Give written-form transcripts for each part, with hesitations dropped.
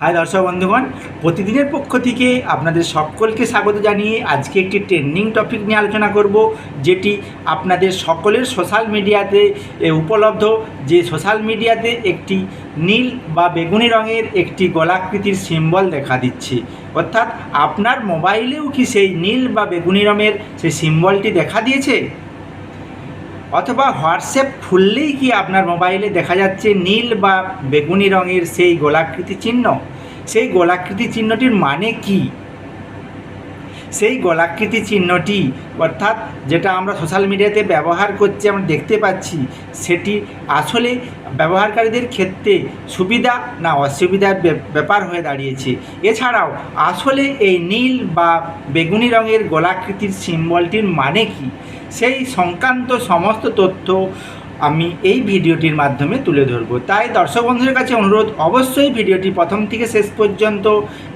High দর্শক বন্ধুগণ, প্রতিদিনের পক্ষ থেকে আপনাদের সকলকে স্বাগত জানিয়ে আজকে একটি ট্রেন্ডিং টপিক নিয়ে আলোচনা করব, যেটি আপনাদের সকলের সোশ্যাল মিডিয়াতে উপলব্ধ। যে সোশ্যাল মিডিয়াতে একটি নীল বা বেগুনি রঙের একটি গোলাকৃতির সিম্বল দেখা দিচ্ছে, অর্থাৎ আপনার মোবাইলেও কি সেই নীল বা বেগুনি রঙের সেই সিম্বলটি দেখা দিয়েছে? অথবা হোয়াটসঅ্যাপ খুললেই কি আপনার মোবাইলে দেখা যাচ্ছে নীল বা বেগুনি রঙের সেই গোলাকৃতি চিহ্ন? সেই গোলাকৃতি চিহ্নটির মানে কি? সেই গোলাকৃতি চিহ্নটি অর্থাৎ যেটা আমরা সোশ্যাল মিডিয়াতে ব্যবহার করছি, আমরা দেখতে পাচ্ছি, সেটি আসলে ব্যবহারকারীদের ক্ষেত্রে সুবিধা না অসুবিধার ব্যাপার হয়ে দাঁড়িয়েছে। এছাড়াও আসলে এই নীল বা বেগুনি রঙের গোলাকৃতির সিম্বলটির মানে কি, সেই সংক্রান্ত সমস্ত তথ্য আমি এই ভিডিওটির মাধ্যমে তুলে ধরব। তাই দর্শক বন্ধুদের কাছে অনুরোধ, অবশ্যই ভিডিওটি প্রথম থেকে শেষ পর্যন্ত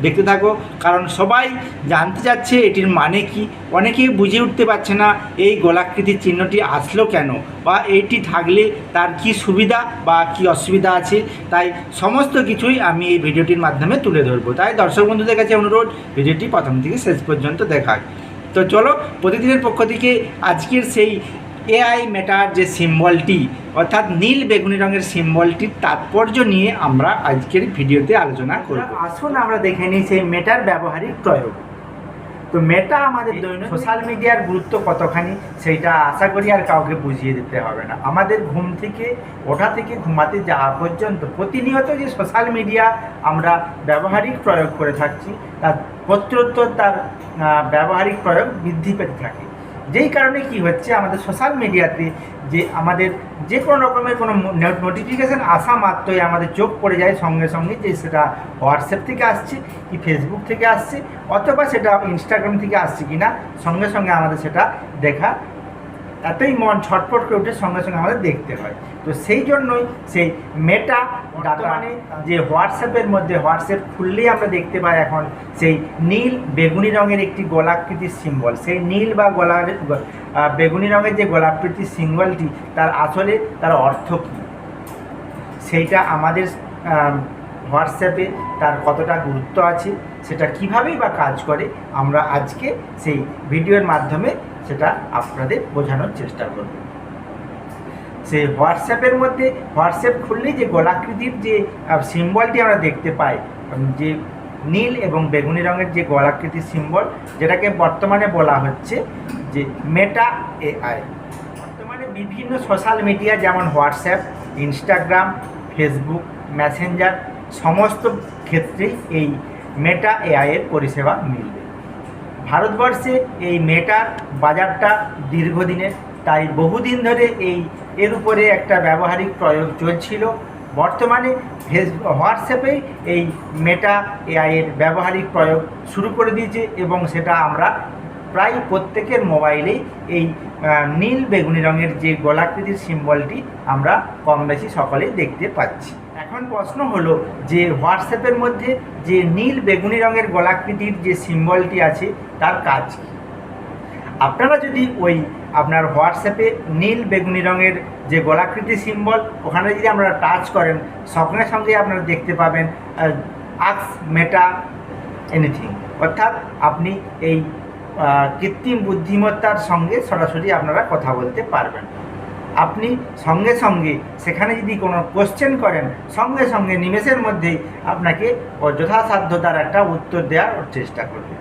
দেখতে থাকো, কারণ সবাই জানতে চাচ্ছে এটির মানে কি। অনেকেই বুঝে উঠতে পারছে না এই গোলাকৃতির চিহ্নটি আসলো কেন, বা এইটি থাকলে তার কি সুবিধা বা কি অসুবিধা আছে। তাই সমস্ত কিছুই আমি এই ভিডিওটির মাধ্যমে তুলে ধরবো। তাই দর্শক বন্ধুদের কাছে অনুরোধ, ভিডিওটি প্রথম থেকে শেষ পর্যন্ত দেখার। তো চলো, প্রতিদিনের পক্ষ থেকে আজকের সেই এআই মেটার যে সিম্বলটি, অর্থাৎ নীল বেগুনি রঙের সিম্বলটির তাৎপর্য নিয়ে আমরা আজকের ভিডিওতে আলোচনা করব। আসুন আমরা দেখে নিই সেই মেটার ব্যবহারিক প্রয়োগ। তো মেটা আমাদের দৈনন্দিন সোশ্যাল মিডিয়ার গুরুত্ব কতখানি, সেইটা আশা করি আর কাউকে বুঝিয়ে দিতে হবে না। আমাদের ঘুম থেকে ওঠা থেকে ঘুমাতে যাওয়া পর্যন্ত প্রতিনিয়ত যে সোশ্যাল মিডিয়া আমরা ব্যবহারিক প্রয়োগ করে থাকছি, তার প্রত্যুত্তর তার ব্যবহারিক প্রয়োগ বৃদ্ধি পেতে থাকে। যেই কারণে কি হচ্ছে, আমাদের সোশ্যাল মিডিয়াতে যে আমাদের যে কোনো রকমের কোনো নোটিফিকেশান আসা মাত্রই আমাদের চোখ পড়ে যায় সঙ্গে সঙ্গে, যে সেটা হোয়াটসঅ্যাপ থেকে আসছে কি ফেসবুক থেকে আসছে, অথবা সেটা ইনস্টাগ্রাম থেকে আসছে কি না, সঙ্গে সঙ্গে আমাদের সেটা দেখা এতই মন ছটফট করে ওঠে, সঙ্গে সঙ্গে আমাদের দেখতে হয়। তো সেই জন্যই সেই মেটা ডাটা মানে যে হোয়াটসঅ্যাপের মধ্যে, হোয়াটসঅ্যাপ খুললেই আমরা দেখতে পাই এখন সেই নীল বেগুনি রঙের একটি গোলাকৃতির সিম্বল। সেই নীল বা বেগুনি রঙের যে গোলাকৃতির সিম্বলটি, তার আসলে তার অর্থ কী, সেইটা আমাদের হোয়াটসঅ্যাপে তার কতটা গুরুত্ব আছে, সেটা কীভাবেই বা কাজ করে, আমরা আজকে সেই ভিডিওর মাধ্যমে সেটা আপনাদের বোঝানোর চেষ্টা করব। সেই হোয়াটসঅ্যাপের মধ্যে, হোয়াটসঅ্যাপ খুললেই যে গোলাকৃতির যে সিম্বলটি আমরা দেখতে পাই, যে নীল এবং বেগুনি রঙের যে গোলাকৃতির সিম্বল, যেটাকে বর্তমানে বলা হচ্ছে যে মেটা এআই। বর্তমানে বিভিন্ন সোশ্যাল মিডিয়া যেমন হোয়াটসঅ্যাপ, ইনস্টাগ্রাম, ফেসবুক, মেসেঞ্জার, সমস্ত ক্ষেত্রেই এই মেটা এআইয়ের পরিষেবা মিলবে। ভারতবর্ষে এই মেটার বাজারটা দীর্ঘদিনের, তাই বহুদিন ধরে এর উপরে একটা ব্যবহারিক প্রয়োগ চলছিল। বর্তমানে হোয়াটসঅ্যাপেই এই মেটা এআইয়ের ব্যবহারিক প্রয়োগ শুরু করে দিয়েছে, এবং সেটা আমরা প্রায় প্রত্যেকের মোবাইলেই এই নীল বেগুনি রঙের যে গোলাকৃতির সিম্বলটি আমরা কম বেশি সকলেই দেখতে পাচ্ছি। এখন প্রশ্ন হলো যে হোয়াটসঅ্যাপের মধ্যে যে নীল বেগুনি রঙের গোলাকৃতির যে সিম্বলটি আছে, তার কাজ কী? আপনারা যদি ওই আপনার হোয়াটসঅ্যাপে নীল বেগুনি রঙের যে গোলাকৃতি সিম্বল, ওখানে যদি আপনারা টাচ করেন, সঙ্গে সঙ্গে আপনারা দেখতে পাবেন আস্ক মেটা এনিথিং, অর্থাৎ আপনি এই কৃত্রিম বুদ্ধিমত্তার সঙ্গে সরাসরি আপনারা কথা বলতে পারবেন। আপনি সঙ্গে সঙ্গে সেখানে যদি কোনো কোশ্চেন করেন, সঙ্গে সঙ্গে নিমেষের মধ্যেই আপনাকে যথাসাধ্য তার একটা উত্তর দেওয়ার চেষ্টা করবে।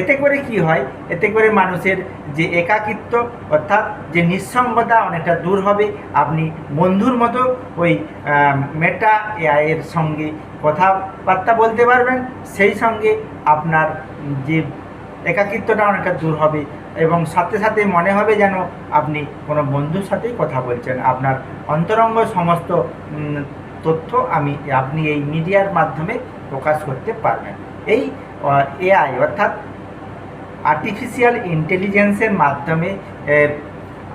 এতে করে কি হয়, এতে করে মানুষের যে একাকিত্ব অর্থাৎ যে নিঃসঙ্গতা অনেকটা দূর হবে। আপনি বন্ধুর মতো ওই মেটা এআইয়ের সঙ্গে কথাবার্তা বলতে পারবেন, সেই সঙ্গে আপনার যে একাকিত্বটা অনেকটা দূর হবে, এবং সাথে সাথে মনে হবে যেন আপনি কোনো বন্ধুর সাথেই কথা বলছেন। আপনার অন্তরঙ্গ সমস্ত তথ্য আপনি এই মিডিয়ার মাধ্যমে প্রকাশ করতে পারবেন। এই এআই অর্থাৎ আর্টিফিশিয়াল ইন্টেলিজেন্সের মাধ্যমে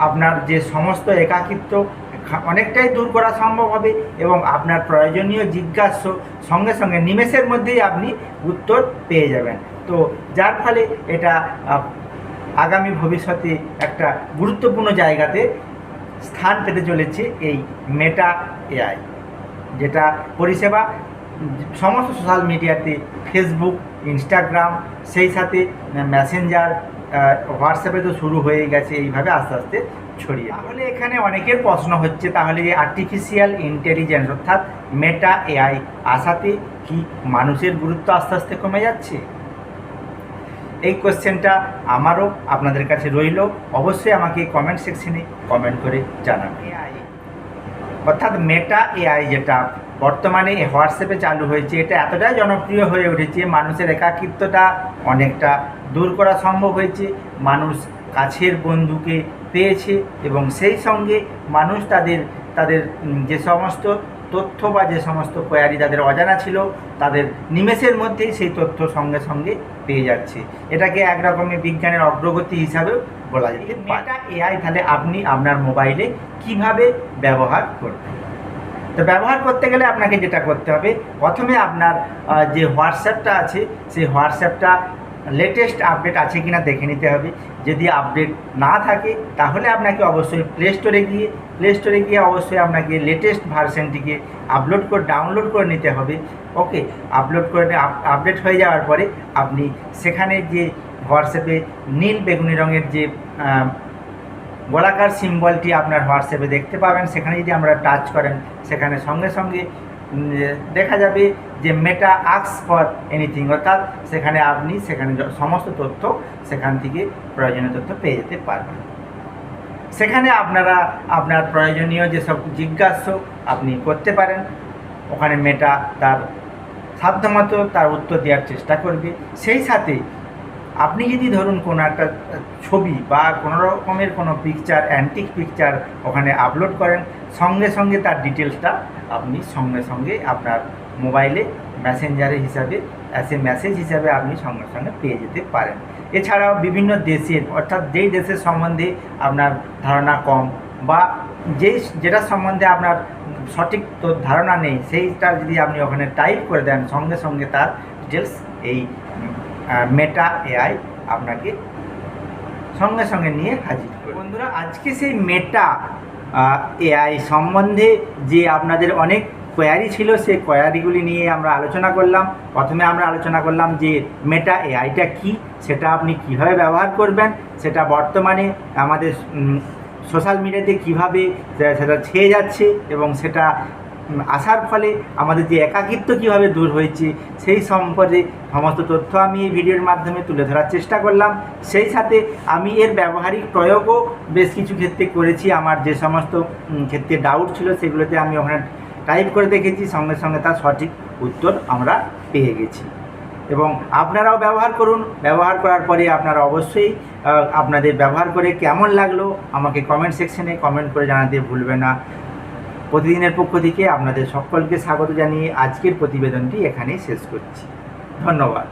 আপনার যে সমস্ত একাকিত্ব অনেকটাই দূর করা সম্ভব হবে, এবং আপনার প্রয়োজনীয় জিজ্ঞাসা সঙ্গে সঙ্গে নিমেষের মধ্যেই আপনি উত্তর পেয়ে যাবেন। তো যার ফলে এটা আগামী ভবিষ্যতে একটা গুরুত্বপূর্ণ জায়গাতে স্থান পেতে চলেছে এই মেটা এআই, যেটা পরিষেবা সমস্ত সোশ্যাল মিডিয়াতে ফেসবুক, ইনস্টাগ্রাম, সেই সাথে মেসেঞ্জার, হোয়াটসঅ্যাপে তো শুরু হয়ে গেছে, এইভাবে আস্তে আস্তে ছড়িয়ে। তাহলে এখানে অনেকের প্রশ্ন হচ্ছে, তাহলে আর্টিফিশিয়াল ইন্টেলিজেন্স অর্থাৎ মেটা এআই আসাতে কি মানুষের গুরুত্ব আস্তে আস্তে কমে যাচ্ছে? এই কোশ্চেনটা আমারও আপনাদের কাছে রইল। অবশ্যই আমাকে কমেন্ট সেকশনে কমেন্ট করে জানাবেন। এআই অর্থাৎ মেটা এআই যেটা বর্তমানে হোয়াটসঅ্যাপে চালু হয়েছে, এটা এতটাই জনপ্রিয় হয়ে উঠেছে, মানুষের একাকিত্বটা অনেকটা দূর করা সম্ভব হয়েছে। মানুষ কাছের বন্ধুকে পেয়েছে এবং সেই সঙ্গে মানুষ তাদের তাদের যে সমস্ত তথ্য বা যে সমস্ত কোয়ারি তাদের অজানা ছিল, তাদের নিমেষের মধ্যেই সেই তথ্য সঙ্গে সঙ্গে পেয়ে যাচ্ছে। এটাকে একরকমের বিজ্ঞানের অগ্রগতি হিসাবেও বলা যায়। মেটা এআই তাহলে আপনি আপনার মোবাইলে কিভাবে ব্যবহার করবেন? তো ব্যবহার করতে গেলে আপনাকে যেটা করতে হবে, প্রথমে আপনার যে হোয়াটসঅ্যাপটা আছে সেই হোয়াটসঅ্যাপটা লেটেস্ট আপডেট আছে কিনা দেখে নিতে হবে। যদি আপডেট না থাকে তাহলে আপনাকে অবশ্যই প্লে স্টোরে গিয়ে অবশ্যই আপনাকে লেটেস্ট ভার্সনটিকে ডাউনলোড করে নিতে হবে। ওকে, আপলোড করে আপডেট হয়ে যাওয়ার পরে আপনি সেখানে যে হোয়াটসঅ্যাপে নীল বেগুনি রঙের যে গোলাকার সিম্বলটি আপনার হোয়াটসঅ্যাপে দেখতে পাবেন, সেখানে যদি আমরা টাচ করেন সেখানে সঙ্গে সঙ্গে দেখা যাবে যে মেটা আস্ক ফর এনিথিং, অর্থাৎ সেখানে আপনি সমস্ত তথ্য সেখান থেকে প্রয়োজনীয় তথ্য পেয়ে যেতে পারবেন। সেখানে আপনার প্রয়োজনীয় যেসব জিজ্ঞাস্য আপনি করতে পারেন, ওখানে মেটা তার সাধ্যমতো তার উত্তর দেওয়ার চেষ্টা করবে। সেই সাথে আপনি যদি ধরুন কোনো একটা ছবি বা কোনো রকমের কোনো পিকচার, অ্যান্টিক পিকচার ওখানে আপলোড করেন, সঙ্গে সঙ্গে তার ডিটেলসটা আপনি সঙ্গে সঙ্গে আপনার মোবাইলে মেসেঞ্জারে হিসাবে মেসেজ হিসাবে আপনি সঙ্গে সঙ্গে পেয়ে যেতে পারেন। এছাড়াও বিভিন্ন দেশের, অর্থাৎ যেই দেশের সম্বন্ধে আপনার ধারণা কম বা যেটা সম্বন্ধে আপনার সঠিক ধারণা নেই, সেইটা যদি আপনি ওখানে টাইপ করে দেন, সঙ্গে সঙ্গে তার ডিটেলস এই মেটা এআই আপনাকে সঙ্গে সঙ্গে নিয়ে হাজির করে। বন্ধুরা, আজকে সেই মেটা এআই সম্বন্ধে যে আপনাদের অনেক কোয়ারি ছিল, সেই কোয়ারিগুলি নিয়ে আমরা আলোচনা করলাম। প্রথমে আমরা আলোচনা করলাম যে মেটা এআইটা কী, সেটা আপনি কীভাবে ব্যবহার করবেন, সেটা বর্তমানে আমাদের সোশ্যাল মিডিয়াতে কীভাবে সেটা ছেয়ে যাচ্ছে এবং সেটা আসার ফলে আমাদের যে একাকিত্ব কীভাবে দূর হয়েছে, সেই সম্পর্কে সমস্ত তথ্য আমি এই ভিডিওর মাধ্যমে তুলে ধরার চেষ্টা করলাম। সেই সাথে আমি এর ব্যবহারিক প্রয়োগও বেশ কিছু ক্ষেত্রে করেছি। আমার যে সমস্ত ক্ষেত্রে ডাউট ছিল সেগুলোতে আমি ওখানে টাইপ করে দেখেছি, সঙ্গে সঙ্গে তার সঠিক উত্তর আমরা পেয়ে গেছি। এবং আপনারাও ব্যবহার করুন। ব্যবহার করার পরে আপনারা অবশ্যই আপনাদের ব্যবহার করে কেমন লাগলো আমাকে কমেন্ট সেকশনে কমেন্ট করে জানাতে ভুলবেন না। প্রতিদিনের পক্ষ থেকে আপনাদের সকলকে স্বাগত জানিয়ে আজকের প্রতিবেদনটি এখানেই শেষ করছি। ধন্যবাদ।